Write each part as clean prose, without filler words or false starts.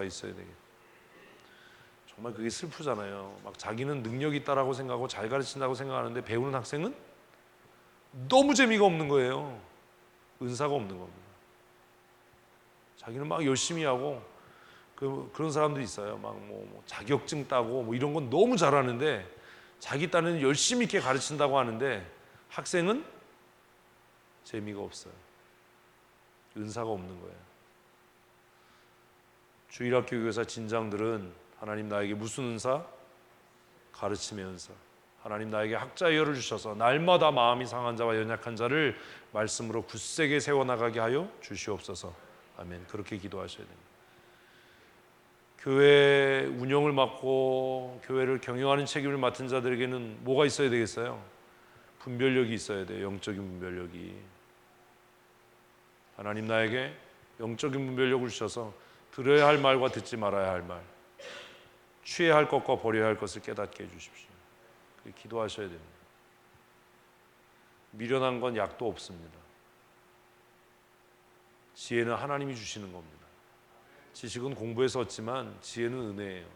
있어야 되겠다. 정말 그게 슬프잖아요. 막 자기는 능력이 있다라고 생각하고 잘 가르친다고 생각하는데 배우는 학생은 너무 재미가 없는 거예요. 은사가 없는 겁니다. 자기는 막 열심히 하고 그런 사람들이 있어요. 막 뭐 자격증 따고 뭐 이런 건 너무 잘하는데 자기 딴에는 열심히 있게 가르친다고 하는데 학생은 재미가 없어요. 은사가 없는 거예요. 주일학교 교사 진장들은 하나님 나에게 무슨 은사? 가르침의 은사. 하나님 나에게 학자의 열을 주셔서 날마다 마음이 상한 자와 연약한 자를 말씀으로 굳세게 세워나가게 하여 주시옵소서. 아멘. 그렇게 기도하셔야 됩니다. 교회 운영을 맡고 교회를 경영하는 책임을 맡은 자들에게는 뭐가 있어야 되겠어요? 분별력이 있어야 돼요. 영적인 분별력이. 하나님 나에게 영적인 분별력을 주셔서 들어야 할 말과 듣지 말아야 할 말, 취해야 할 것과 버려야 할 것을 깨닫게 해주십시오. 기도하셔야 됩니다. 미련한 건 약도 없습니다. 지혜는 하나님이 주시는 겁니다. 지식은 공부해서 얻지만 지혜는 은혜예요.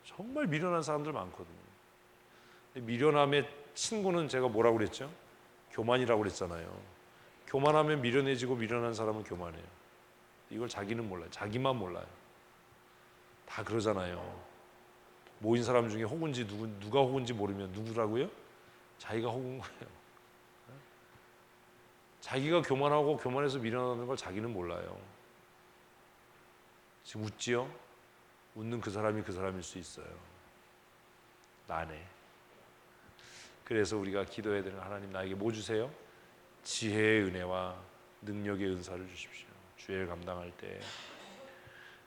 정말 미련한 사람들 많거든요. 미련함의 친구는 제가 뭐라고 그랬죠? 교만이라고 그랬잖아요. 교만하면 미련해지고 미련한 사람은 교만해요. 이걸 자기는 몰라요. 자기만 몰라요. 다 그러잖아요. 모인 사람 중에 혹은지 누가 혹은지 모르면 누구라고요? 자기가 혹은 거예요. 자기가 교만하고 교만해서 미련하는 걸 자기는 몰라요. 지금 웃지요? 웃는 그 사람이 그 사람일 수 있어요. 나네. 그래서 우리가 기도해야 되는 하나님 나에게 뭐 주세요? 지혜의 은혜와 능력의 은사를 주십시오. 주의를 감당할 때.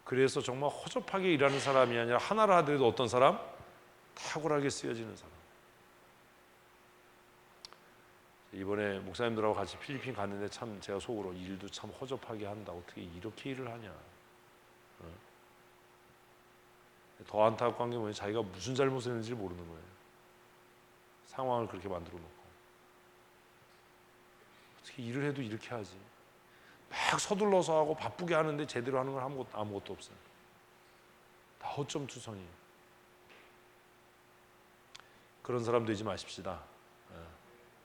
그래서 정말 허접하게 일하는 사람이 아니라 하나를 하더라도 어떤 사람? 탁월하게 쓰여지는 사람. 이번에 목사님들하고 같이 필리핀 갔는데 참 제가 속으로 일도 참 허접하게 한다. 어떻게 이렇게 일을 하냐. 더 안타까운 게 뭐냐면 자기가 무슨 잘못을 했는지 모르는 거예요. 상황을 그렇게 만들어 놓고. 어떻게 일을 해도 이렇게 하지. 막 서둘러서 하고 바쁘게 하는데 제대로 하는 건 아무것도 없어요. 다 허점투성이에요. 그런 사람 되지 마십시다.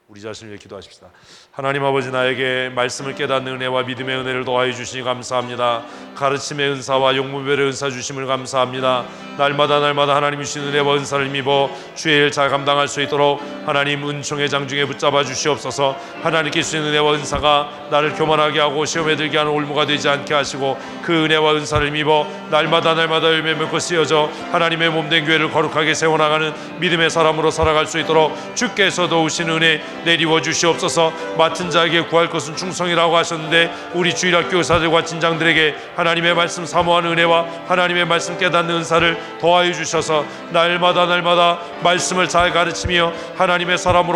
우리 자신을 위해 기도하십시다. 하나님 아버지, 나에게 말씀을 깨닫는 은혜와 믿음의 은혜를 더하여 주시니 감사합니다. 가르침의 은사와 용문별의 은사 주심을 감사합니다. 날마다 하나님이 주신 은혜와 은사를 힘입어 주의 일 잘 감당할 수 있도록 하나님 은총의 장중에 붙잡아 주시옵소서. 하나님께 주신 은혜와 은사가 나를 교만하게 하고 시험에 들게 하는 올무가 되지 않게 하시고 그 은혜와 은사를 힘입어 날마다 열매 맺고 쓰여져 하나님의 몸된 교회를 거룩하게 세워나가는 믿음의 사람으로 살아갈 수 있도록 주께서 도우신 은혜 내리워 주시옵소서. 맡은 자에게 구할 것은 충성이라고 하셨는데 우리 주일학교 의사들과 진장들에게 하나님의 말씀 사모하는 은혜와 하나님의 말씀 깨닫는 은사를 더하여 주셔서 날마다 말씀을 잘 가르치며 하나님의 사람을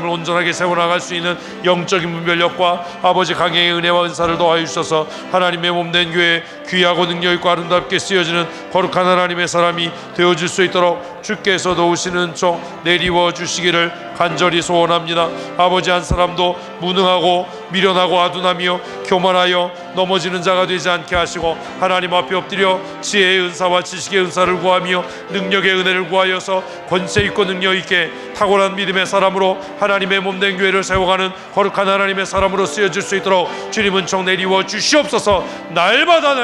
온전하게 세워나갈 수 있는 영적인 분별력과 아버지 강행의 은혜와 은사를 더하여 주셔서 하나님의 몸된 교회 귀하고 능력있고 아름답게 쓰여지는 거룩한 하나님의 사람이 되어줄 수 있도록 주께서 도우시는 은총 내리워 주시기를 간절히 소원합니다. 아버지, 한 사람도 무능하고 미련하고 아둔하며 교만하여 넘어지는 자가 되지 않게 하시고 하나님 앞에 엎드려 지혜의 은사와 지식의 은사를 구하며 능력의 은혜를 구하여서 권세 있고 능력 있게 탁월한 믿음의 사람으로 하나님의 몸된 교회를 세워가는 거룩한 하나님의 사람으로 쓰여질 수 있도록 주님 은총 내리워 주시옵소서. 날마다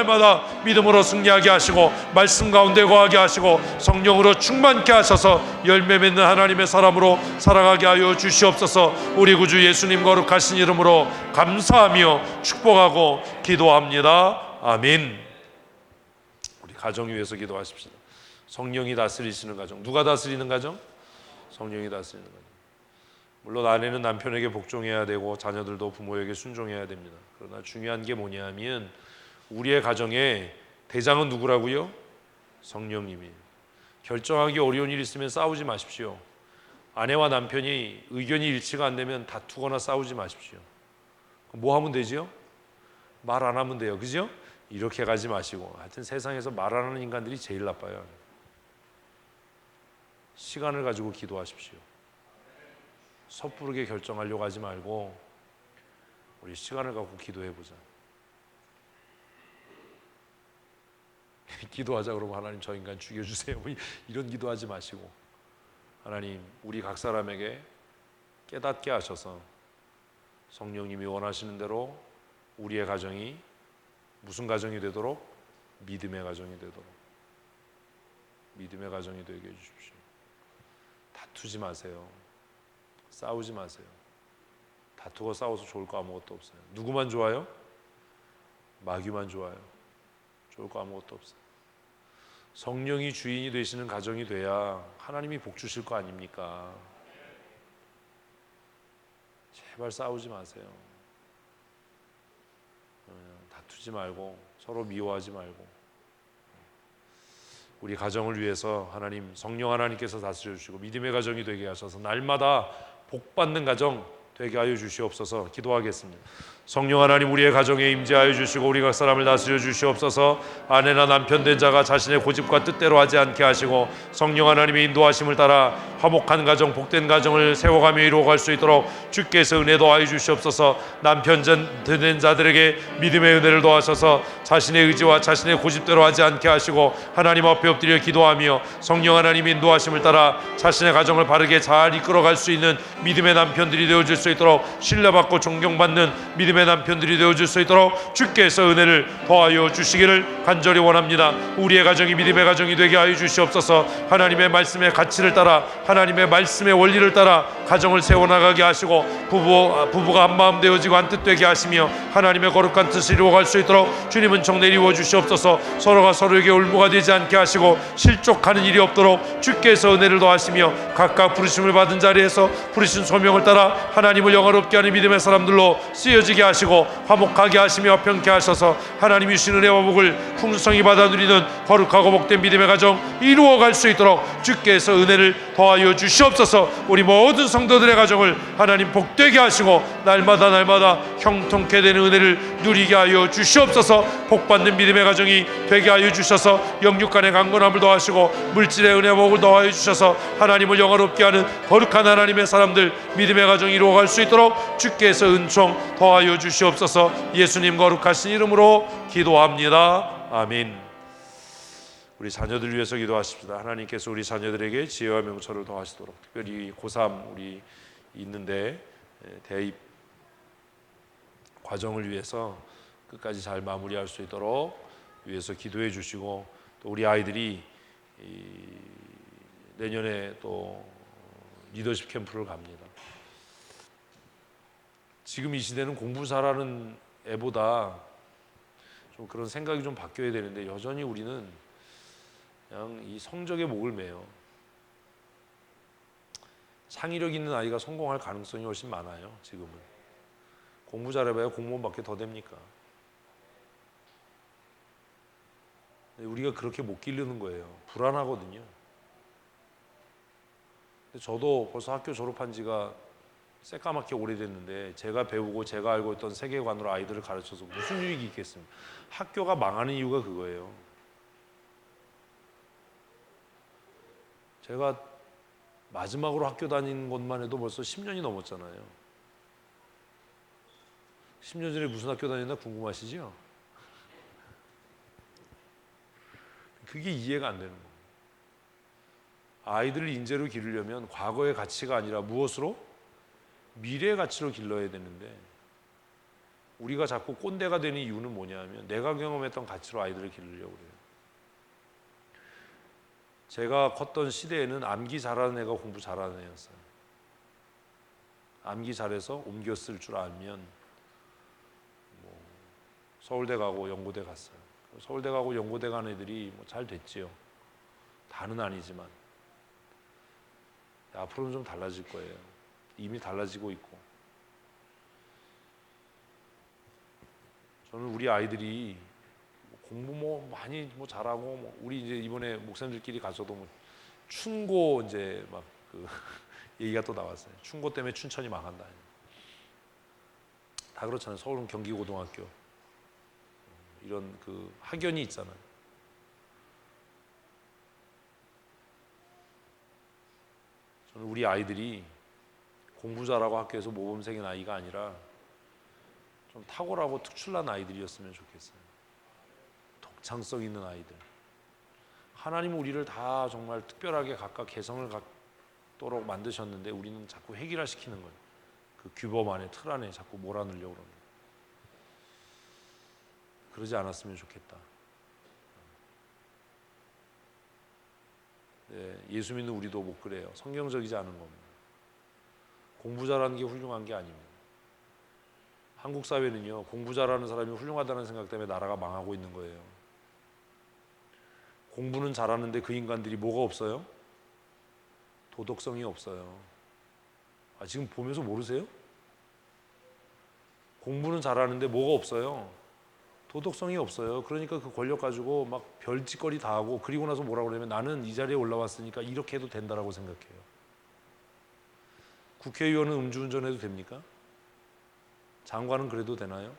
믿음으로 승리하게 하시고 말씀 가운데 거하게 하시고 성령으로 충만케 하셔서 열매 맺는 하나님의 사람으로 살아가게 하여 주시옵소서. 우리 구주 예수님 거룩하신 이름으로 감사하며 축복하고 기도합니다. 아멘. 우리 가정 위해서 기도하십시다. 성령이 다스리시는 가정. 누가 다스리는 가정? 성령이 다스리는 가정. 물론 아내는 남편에게 복종해야 되고 자녀들도 부모에게 순종해야 됩니다. 그러나 중요한 게 뭐냐면 우리의 가정에 대장은 누구라고요? 성령님이에요. 결정하기 어려운 일이 있으면 싸우지 마십시오. 아내와 남편이 의견이 일치가 안 되면 다투거나 싸우지 마십시오. 뭐 하면 되죠? 말 안 하면 돼요. 그죠? 이렇게 가지 마시고. 하여튼 세상에서 말 안 하는 인간들이 제일 나빠요. 시간을 가지고 기도하십시오. 섣부르게 결정하려고 하지 말고 우리 시간을 갖고 기도해보자. 기도하자 그러고 하나님 저 인간 죽여주세요 이런 기도하지 마시고 하나님 우리 각 사람에게 깨닫게 하셔서 성령님이 원하시는 대로 우리의 가정이 무슨 가정이 되도록? 믿음의 가정이 되도록 믿음의 가정이 되게 해주십시오. 다투지 마세요. 싸우지 마세요. 다투고 싸워서 좋을 거 아무것도 없어요. 누구만 좋아요? 마귀만 좋아요. 좋을 거 아무것도 없어요. 성령이 주인이 되시는 가정이 돼야 하나님이 복 주실 거 아닙니까? 제발 싸우지 마세요. 다투지 말고 서로 미워하지 말고 우리 가정을 위해서 하나님 성령 하나님께서 다스려 주시고 믿음의 가정이 되게 하셔서 날마다 복받는 가정 되게 하여 주시옵소서. 기도하겠습니다. 성령 하나님 우리의 가정에 임재하여 주시고 우리 각 사람을 다스려 주시옵소서. 아내나 남편 된 자가 자신의 고집과 뜻대로 하지 않게 하시고 성령 하나님의 인도하심을 따라 화목한 가정 복된 가정을 세워가며 이루어갈 수 있도록 주께서 은혜 더하여 주시옵소서. 남편 된 자들에게 믿음의 은혜를 더하셔서 자신의 의지와 자신의 고집대로 하지 않게 하시고 하나님 앞에 엎드려 기도하며 성령 하나님의 인도하심을 따라 자신의 가정을 바르게 잘 이끌어갈 수 있는 믿음의 남편들이 되어줄 수 있도록 신뢰받고 존경받는 믿음의 남편들이 되어줄 수 있도록 주께서 은혜를 더하여 주시기를 간절히 원합니다. 우리의 가정이 믿음의 가정이 되게 하여 주시옵소서. 하나님의 말씀의 가치를 따라 하나님의 말씀의 원리를 따라 가정을 세워나가게 하시고 부부가 한마음 되어지고 한뜻되게 하시며 하나님의 거룩한 뜻을 이루어갈 수 있도록 주님은 정례 이루어 주시옵소서. 서로가 서로에게 올무가 되지 않게 하시고 실족하는 일이 없도록 주께서 은혜를 더하시며 각각 부르심을 받은 자리에서 부르신 소명을 따라 하나님을 영화롭게 하는 믿음의 사람들로 쓰여지게 하시고 화목하게 하시며 평케 하셔서 하나님이 주신 은혜와 복을 풍성히 받아 누리는 거룩하고 복된 믿음의 가정 이루어갈 수 있도록 주께서 은혜를 더하여 주시옵소서. 우리 모든 성도들의 가정을 하나님 복되게 하시고 날마다 형통케 되는 은혜를 누리게 하여 주시옵소서. 복받는 믿음의 가정이 되게 하여 주셔서 영육간의 강건함을 더하시고 물질의 은혜와 복을 더하여 주셔서 하나님을 영화롭게 하는 거룩한 하나님의 사람들 믿음의 가정이 이루어갈 수 있도록 주께서 은총 더하여 주시옵소서. 예수님 거룩하신 이름으로 기도합니다. 아멘. 우리 자녀들 위해서 기도하십시다. 하나님께서 우리 자녀들에게 지혜와 명철을 더하시도록 특별히 고3 우리 있는데 대입 과정을 위해서 끝까지 잘 마무리할 수 있도록 위해서 기도해 주시고 또 우리 아이들이 내년에 또 리더십 캠프를 갑니다. 지금 이 시대는 공부 잘하는 애보다 좀 그런 생각이 좀 바뀌어야 되는데 여전히 우리는 그냥 이 성적에 목을 매요. 창의력 있는 아이가 성공할 가능성이 훨씬 많아요. 지금은 공부 잘해봐야 공무원밖에 더 됩니까? 우리가 그렇게 못 기르는 거예요. 불안하거든요. 근데 저도 벌써 학교 졸업한 지가 새까맣게 오래됐는데 제가 배우고 제가 알고 있던 세계관으로 아이들을 가르쳐서 무슨 유익이 있겠습니까? 학교가 망하는 이유가 그거예요. 제가 마지막으로 학교 다닌 것만 해도 벌써 10년이 넘었잖아요. 10년 전에 무슨 학교 다녔나 궁금하시죠? 그게 이해가 안 되는 거예요. 아이들을 인재로 기르려면 과거의 가치가 아니라 무엇으로? 미래의 가치로 길러야 되는데 우리가 자꾸 꼰대가 되는 이유는 뭐냐면 내가 경험했던 가치로 아이들을 기르려고 그래요. 제가 컸던 시대에는 암기 잘하는 애가 공부 잘하는 애였어요. 암기 잘해서 옮겨 쓸 줄 알면 서울대 가고 연고대 갔어요. 서울대 가고 연고대 간 애들이 잘 됐지요. 다는 아니지만 앞으로는 좀 달라질 거예요. 이미 달라지고 있고. 저는 우리 아이들이 공부 많이 잘하고 우리 이제 이번에 목사님들끼리 가서도 춘고 이제 막 그 얘기가 또 나왔어요. 춘고 때문에 춘천이 망한다. 다 그렇잖아요. 서울은 경기고등학교 이런 그 학연이 있잖아요. 저는 우리 아이들이 공부 잘하고 학교에서 모범생인 아이가 아니라 좀 탁월하고 특출난 아이들이었으면 좋겠어요. 독창성 있는 아이들. 하나님은 우리를 다 정말 특별하게 각각 개성을 갖도록 만드셨는데 우리는 자꾸 획일화시키는 거예요. 그 규범 안에, 틀 안에 자꾸 몰아넣으려고 그러는 거예요. 그러지 않았으면 좋겠다. 네, 예수 믿는 우리도 못 그래요. 성경적이지 않은 겁니다. 공부 잘하는 게 훌륭한 게 아닙니다. 한국 사회는요, 공부 잘하는 사람이 훌륭하다는 생각 때문에 나라가 망하고 있는 거예요. 공부는 잘하는데 그 인간들이 뭐가 없어요? 도덕성이 없어요. 지금 보면서 모르세요? 공부는 잘하는데 뭐가 없어요? 도덕성이 없어요. 그러니까 그 권력 가지고 막 별짓거리 다 하고, 그리고 나서 뭐라고 그러냐면 나는 이 자리에 올라왔으니까 이렇게 해도 된다라고 생각해요. 국회의원은 음주운전해도 됩니까? 장관은 그래도 되나요?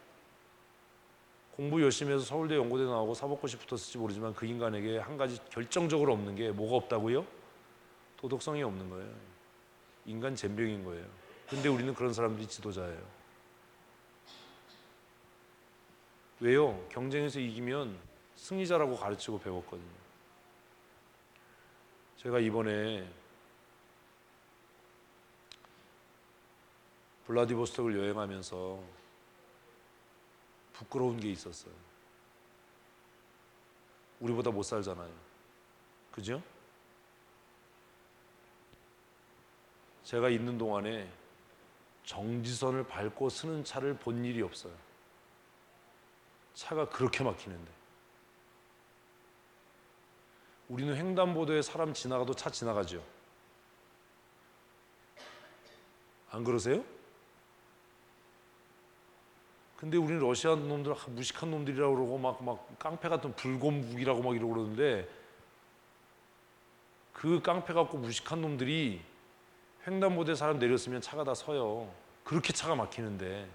공부 열심히 해서 서울대 연고대 나오고 사법고시 붙었을지 모르지만 그 인간에게 한 가지 결정적으로 없는 게 뭐가 없다고요? 도덕성이 없는 거예요. 인간 젬병인 거예요. 근데 우리는 그런 사람들이 지도자예요. 왜요? 경쟁에서 이기면 승리자라고 가르치고 배웠거든요. 제가 이번에 블라디보스톡을 여행하면서 부끄러운 게 있었어요. 우리보다 못 살잖아요. 그죠? 제가 있는 동안에 정지선을 밟고 쓰는 차를 본 일이 없어요. 차가 그렇게 막히는데. 우리는 횡단보도에 사람 지나가도 차 지나가죠. 안 그러세요? 근데 우리는 러시아 놈들 무식한 놈들이라고 그러고 막 깡패 같은 불곰국이라고 막 이러고 그러는데, 그 깡패 같고 무식한 놈들이 횡단보도에 사람 내렸으면 차가 다 서요. 그렇게 차가 막히는데.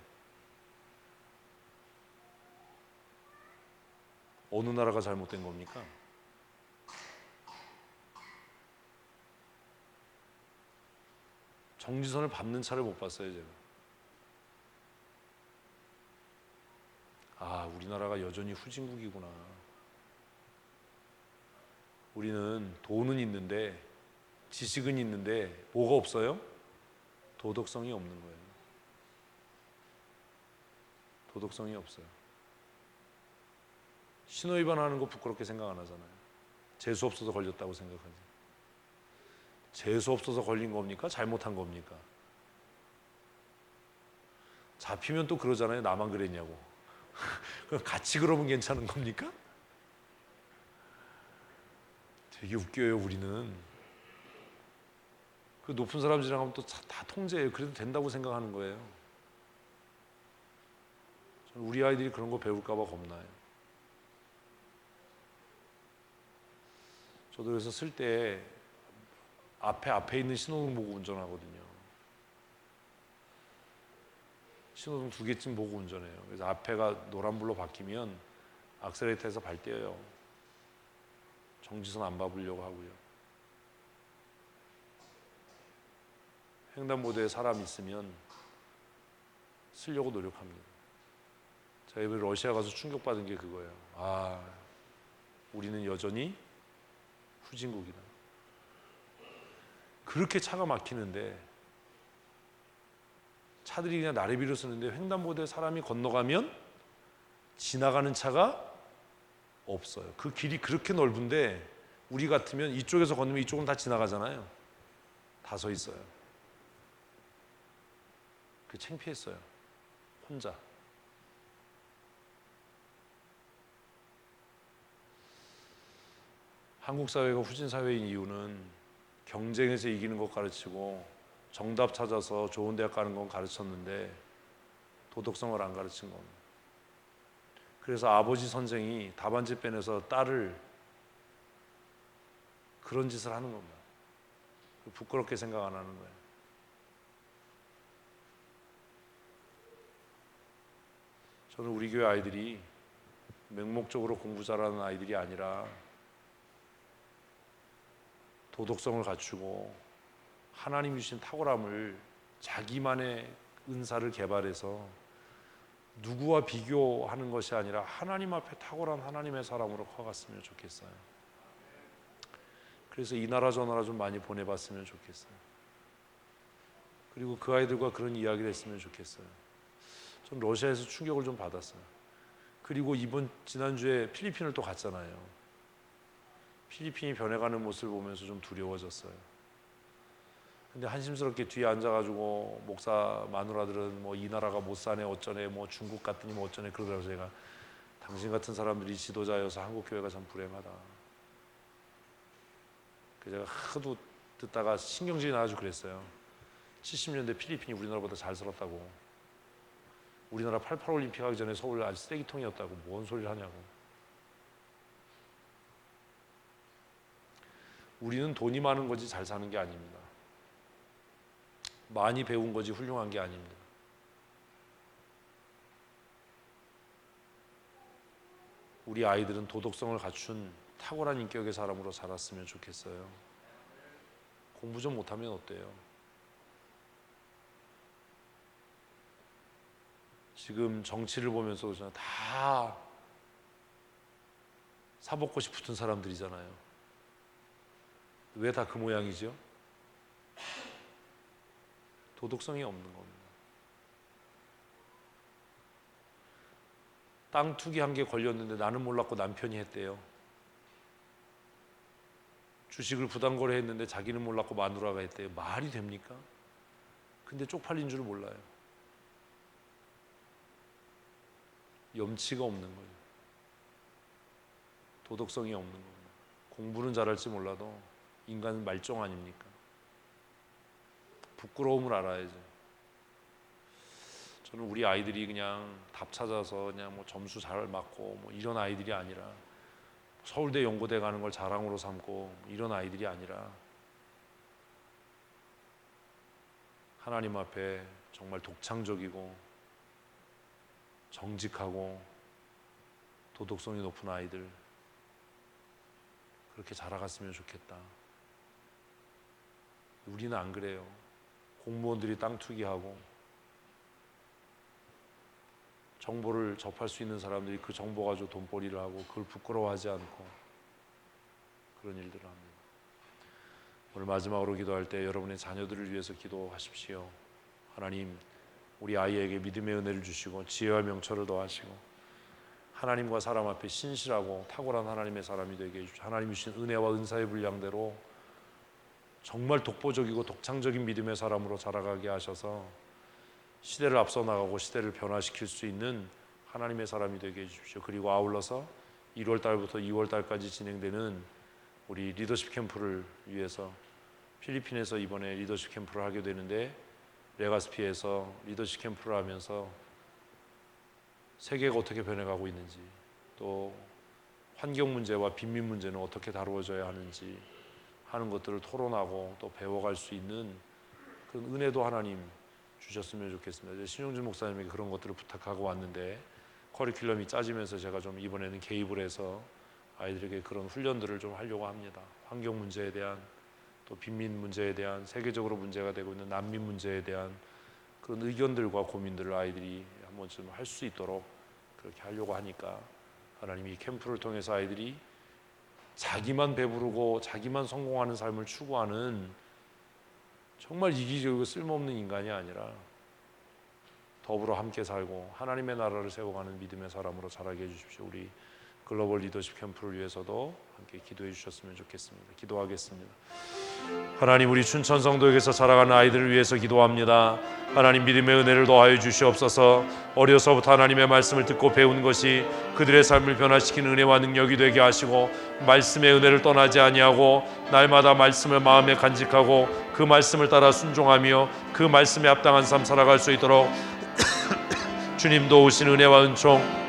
어느 나라가 잘못된 겁니까? 정지선을 밟는 차를 못 봤어요, 제가. 우리나라가 여전히 후진국이구나. 우리는 돈은 있는데, 지식은 있는데 뭐가 없어요? 도덕성이 없는 거예요. 도덕성이 없어요. 신호위반하는 거 부끄럽게 생각 안 하잖아요. 재수 없어서 걸렸다고 생각하지. 재수 없어서 걸린 겁니까? 잘못한 겁니까? 잡히면 또 그러잖아요. 나만 그랬냐고. 같이 그러면 괜찮은 겁니까? 되게 웃겨요. 우리는 그 높은 사람들이랑 하면 또 다 통제해요. 그래도 된다고 생각하는 거예요. 저는 우리 아이들이 그런 거 배울까 봐 겁나요. 저도 그래서 쓸 때 앞에 있는 신호등 보고 운전하거든요. 신호등 2개쯤 보고 운전해요. 그래서 앞에가 노란불로 바뀌면 악셀레이터에서 발 떼어요. 정지선 안 밟으려고 하고요. 횡단보도에 사람 있으면 쓰려고 노력합니다. 제가 이번에 러시아 가서 충격받은 게 그거예요. 우리는 여전히 후진국이다. 그렇게 차가 막히는데, 차들이 그냥 나래비로 쓰는데 횡단보도에 사람이 건너가면 지나가는 차가 없어요. 그 길이 그렇게 넓은데 우리 같으면 이쪽에서 건너면 이쪽은 다 지나가잖아요. 다 서 있어요. 그 창피했어요. 혼자. 한국 사회가 후진 사회인 이유는 경쟁에서 이기는 것 가르치고 정답 찾아서 좋은 대학 가는 건 가르쳤는데 도덕성을 안 가르친 겁니다. 그래서 아버지 선생이 답안지 빼내서 딸을 그런 짓을 하는 겁니다. 부끄럽게 생각 안 하는 거예요. 저는 우리 교회 아이들이 맹목적으로 공부 잘하는 아이들이 아니라 도덕성을 갖추고 하나님이 주신 탁월함을, 자기만의 은사를 개발해서 누구와 비교하는 것이 아니라 하나님 앞에 탁월한 하나님의 사람으로 커갔으면 좋겠어요. 그래서 이 나라 저 나라 좀 많이 보내봤으면 좋겠어요. 그리고 그 아이들과 그런 이야기를 했으면 좋겠어요. 전 러시아에서 충격을 좀 받았어요. 그리고 지난주에 필리핀을 또 갔잖아요. 필리핀이 변해가는 모습을 보면서 좀 두려워졌어요. 근데 한심스럽게 뒤에 앉아가지고 목사 마누라들은 뭐 이 나라가 못 사네 어쩌네 뭐 중국 같더니 뭐 어쩌네 그러더라고요. 제가 당신 같은 사람들이 지도자여서 한국 교회가 참 불행하다. 제가 하도 듣다가 신경질이 나가지고 그랬어요. 70년대 필리핀이 우리나라보다 잘 살았다고. 우리나라 88 올림픽 하기 전에 서울 아주 쓰레기통이었다고. 뭔 소리를 하냐고. 우리는 돈이 많은 거지 잘 사는 게 아닙니다. 많이 배운 거지 훌륭한 게 아닙니다. 우리 아이들은 도덕성을 갖춘 탁월한 인격의 사람으로 자랐으면 좋겠어요. 공부 좀 못하면 어때요? 지금 정치를 보면서 다 사법고시 붙은 사람들이잖아요. 왜 다 그 모양이죠? 도덕성이 없는 겁니다. 땅 투기 한 개 걸렸는데 나는 몰랐고 남편이 했대요. 주식을 부당 거래했는데 자기는 몰랐고 마누라가 했대요. 말이 됩니까? 근데 쪽팔린 줄 몰라요. 염치가 없는 거예요. 도덕성이 없는 겁니다. 공부는 잘할지 몰라도 인간은 말종 아닙니까? 부끄러움을 알아야죠. 저는 우리 아이들이 그냥 답 찾아서 그냥 뭐 점수 잘 맞고 뭐 이런 아이들이 아니라 서울대 연고대 가는 걸 자랑으로 삼고 이런 아이들이 아니라 하나님 앞에 정말 독창적이고 정직하고 도덕성이 높은 아이들 그렇게 자라갔으면 좋겠다. 우리는 안 그래요. 공무원들이 땅 투기하고 정보를 접할 수 있는 사람들이 그 정보 가지고 돈벌이를 하고 그걸 부끄러워하지 않고 그런 일들을 합니다. 오늘 마지막으로 기도할 때 여러분의 자녀들을 위해서 기도하십시오. 하나님, 우리 아이에게 믿음의 은혜를 주시고 지혜와 명철을 더하시고 하나님과 사람 앞에 신실하고 탁월한 하나님의 사람이 되게 해주시고 하나님이 주신 은혜와 은사의 분량대로 정말 독보적이고 독창적인 믿음의 사람으로 자라가게 하셔서 시대를 앞서 나가고 시대를 변화시킬 수 있는 하나님의 사람이 되게 해주십시오. 그리고 아울러서 1월 달부터 2월 달까지 진행되는 우리 리더십 캠프를 위해서 필리핀에서 이번에 리더십 캠프를 하게 되는데 레가스피에서 리더십 캠프를 하면서 세계가 어떻게 변해가고 있는지 또 환경 문제와 빈민 문제는 어떻게 다루어져야 하는지 하는 것들을 토론하고 또 배워갈 수 있는 그런 은혜도 하나님 주셨으면 좋겠습니다. 신용준 목사님에게 그런 것들을 부탁하고 왔는데 커리큘럼이 짜지면서 제가 좀 이번에는 개입을 해서 아이들에게 그런 훈련들을 좀 하려고 합니다. 환경 문제에 대한 또 빈민 문제에 대한 세계적으로 문제가 되고 있는 난민 문제에 대한 그런 의견들과 고민들을 아이들이 한 번쯤 할 수 있도록 그렇게 하려고 하니까 하나님이 이 캠프를 통해서 아이들이 자기만 배부르고 자기만 성공하는 삶을 추구하는 정말 이기적이고 쓸모없는 인간이 아니라 더불어 함께 살고 하나님의 나라를 세워가는 믿음의 사람으로 자라게 해주십시오. 우리 글로벌 리더십 캠프를 위해서도 함께 기도해 주셨으면 좋겠습니다. 기도하겠습니다. 하나님, 우리 춘천 성도에게서 자라가는 아이들을 위해서 기도합니다. 하나님, 믿음의 은혜를 더하여 주시옵소서. 어려서부터 하나님의 말씀을 듣고 배운 것이 그들의 삶을 변화시키는 은혜와 능력이 되게 하시고 말씀의 은혜를 떠나지 아니하고 날마다 말씀을 마음에 간직하고 그 말씀을 따라 순종하며 그 말씀에 합당한 삶 살아갈 수 있도록 주님 도우신 은혜와 은총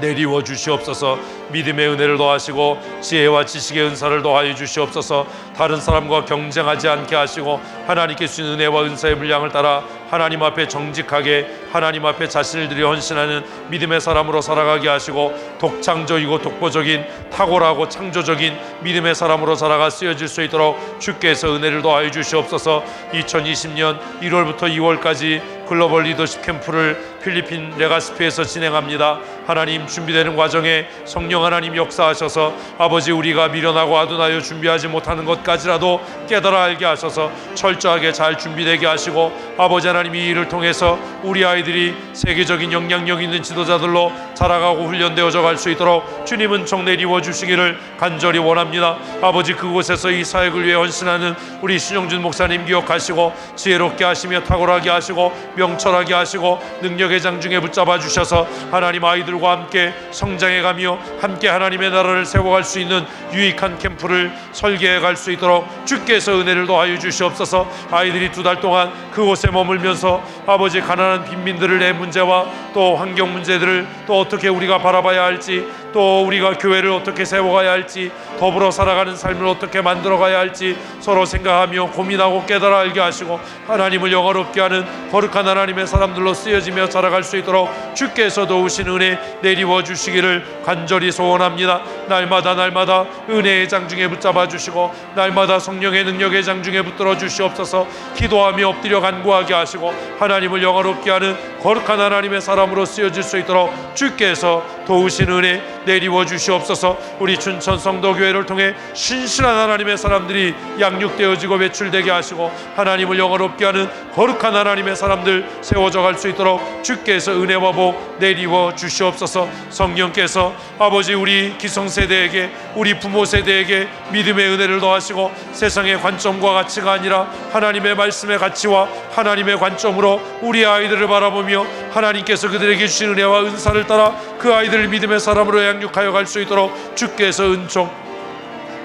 내리워 주시옵소서. 믿음의 은혜를 더하시고 지혜와 지식의 은사를 더하여 주시옵소서. 다른 사람과 경쟁하지 않게 하시고 하나님께 주신 은혜와 은사의 분량을 따라 하나님 앞에 정직하게 하나님 앞에 자신을 들여 헌신하는 믿음의 사람으로 살아가게 하시고 독창적이고 독보적인 탁월하고 창조적인 믿음의 사람으로 살아가 쓰여질 수 있도록 주께서 은혜를 더하여 주시옵소서. 2020년 1월부터 2월까지 글로벌 리더십 캠프를 필리핀 레가스피에서 진행합니다. 하나님, 준비되는 과정에 성령 하나님 역사하셔서 아버지, 우리가 미련하고 아둔하여 준비하지 못하는 것까지라도 깨달아 알게 하셔서 철저하게 잘 준비되게 하시고, 아버지 하나님, 이 일을 통해서 우리 아이들이 세계적인 영향력 있는 지도자들로 자라가고 훈련되어져 갈 수 있도록 주님은 총 내리워 주시기를 간절히 원합니다. 아버지, 그곳에서 이 사역을 위해 헌신하는 우리 신영준 목사님 기억하시고 지혜롭게 하시며 탁월하게 하시고 명철하게 하시고 능력의 장중에 붙잡아 주셔서 하나님, 아이들과 함께 성장해가며 함께 하나님의 나라를 세워갈 수 있는 유익한 캠프를 설계해 갈 수 있도록 주께서 은혜를 더하여 주시옵소서. 아이들이 2달 동안 그곳에 머물면서 아버지, 가난한 빈민들의 문제와 또 환경 문제들을 또 어떻게 우리가 바라봐야 할지, 또 우리가 교회를 어떻게 세워가야 할지, 더불어 살아가는 삶을 어떻게 만들어가야 할지 서로 생각하며 고민하고 깨달아 알게 하시고 하나님을 영화롭게 하는 거룩한 하나님의 사람들로 쓰여지며 자라갈 수 있도록 주께서 도우신 은혜 내리워 주시기를 간절히 소원합니다. 날마다 은혜의 장중에 붙잡아 주시고 날마다 성령의 능력의 장중에 붙들어 주시옵소서. 기도하며 엎드려 간구하게 하시고 하나님을 영화롭게 하는 거룩한 하나님의 사람으로 쓰여질 수 있도록 주께서 도우신 은혜 내리워 주시옵소서. 우리 춘천 성도교회를 통해 신실한 하나님의 사람들이 양육되어지고 배출되게 하시고 하나님을 영화롭게 하는 거룩한 하나님의 사람들 세워져 갈 수 있도록 주께서 은혜와 복 내리워 주시옵소서. 성령께서 아버지, 우리 기성세대에게, 우리 부모 세대에게 믿음의 은혜를 더하시고 세상의 관점과 가치가 아니라 하나님의 말씀의 가치와 하나님의 관점으로 우리 아이들을 바라보며 하나님께서 그들에게 주신 은혜와 은사를 따라 그 아이들을 믿음의 사람으로 양육하여 갈 수 있도록 주께서 은총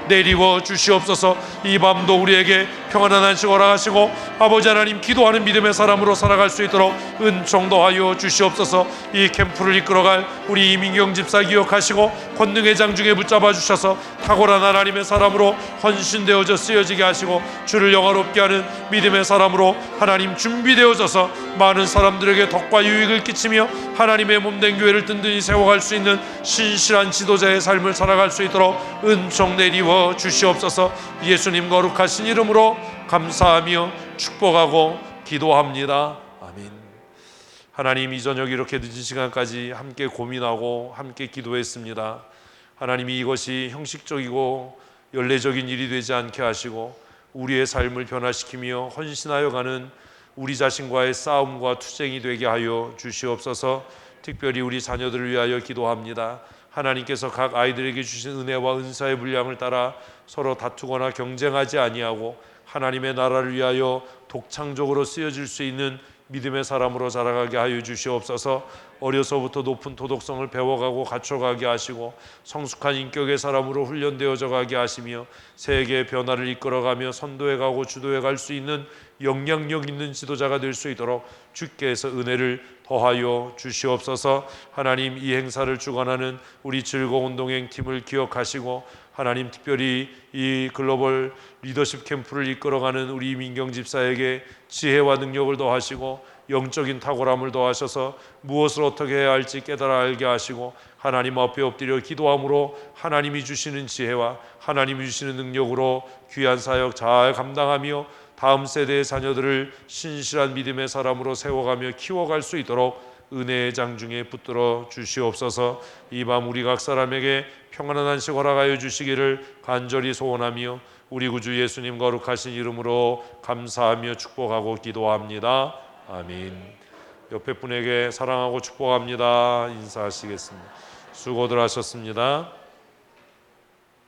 내리워 주시옵소서. 이 밤도 우리에게 평안한 안식 허락하시고 아버지 하나님, 기도하는 믿음의 사람으로 살아갈 수 있도록 은총 더하여 주시옵소서. 이 캠프를 이끌어갈 우리 이민경 집사 기억하시고 권능의 장중에 붙잡아 주셔서 탁월한 하나님의 사람으로 헌신되어져 쓰여지게 하시고 주를 영화롭게 하는 믿음의 사람으로 하나님 준비되어져서 많은 사람들에게 덕과 유익을 끼치며 하나님의 몸된 교회를 든든히 세워갈 수 있는 신실한 지도자의 삶을 살아갈 수 있도록 은총 내리워 주시옵소서. 예수님 거룩하신 이름으로 감사하며 축복하고 기도합니다. 아멘. 하나님, 이 저녁 이렇게 늦은 시간까지 함께 고민하고 함께 기도했습니다. 하나님이 이것이 형식적이고 연례적인 일이 되지 않게 하시고 우리의 삶을 변화시키며 헌신하여 가는 우리 자신과의 싸움과 투쟁이 되게 하여 주시옵소서. 특별히 우리 자녀들을 위하여 기도합니다. 하나님께서 각 아이들에게 주신 은혜와 은사의 분량을 따라 서로 다투거나 경쟁하지 아니하고 하나님의 나라를 위하여 독창적으로 쓰여질 수 있는 믿음의 사람으로 자라가게 하여 주시옵소서. 어려서부터 높은 도덕성을 배워가고 갖춰가게 하시고 성숙한 인격의 사람으로 훈련되어져 가게 하시며 세계의 변화를 이끌어가며 선도해가고 주도해갈 수 있는 영향력 있는 지도자가 될 수 있도록 주께서 은혜를 더하여 주시옵소서. 하나님, 이 행사를 주관하는 우리 즐거운 동행 팀을 기억하시고 하나님, 특별히 이 글로벌 리더십 캠프를 이끌어가는 우리 민경 집사에게 지혜와 능력을 더하시고 영적인 탁월함을 더하셔서 무엇을 어떻게 해야 할지 깨달아 알게 하시고 하나님 앞에 엎드려 기도함으로 하나님이 주시는 지혜와 하나님이 주시는 능력으로 귀한 사역 잘 감당하며 다음 세대의 자녀들을 신실한 믿음의 사람으로 세워가며 키워갈 수 있도록 은혜의 장중에 붙들어 주시옵소서. 이 밤 우리 각 사람에게 평안한 안식 허락하여 주시기를 간절히 소원하며 우리 구주 예수님 거룩하신 이름으로 감사하며 축복하고 기도합니다. 아멘. 옆에 분에게 사랑하고 축복합니다 인사하시겠습니다. 수고들 하셨습니다.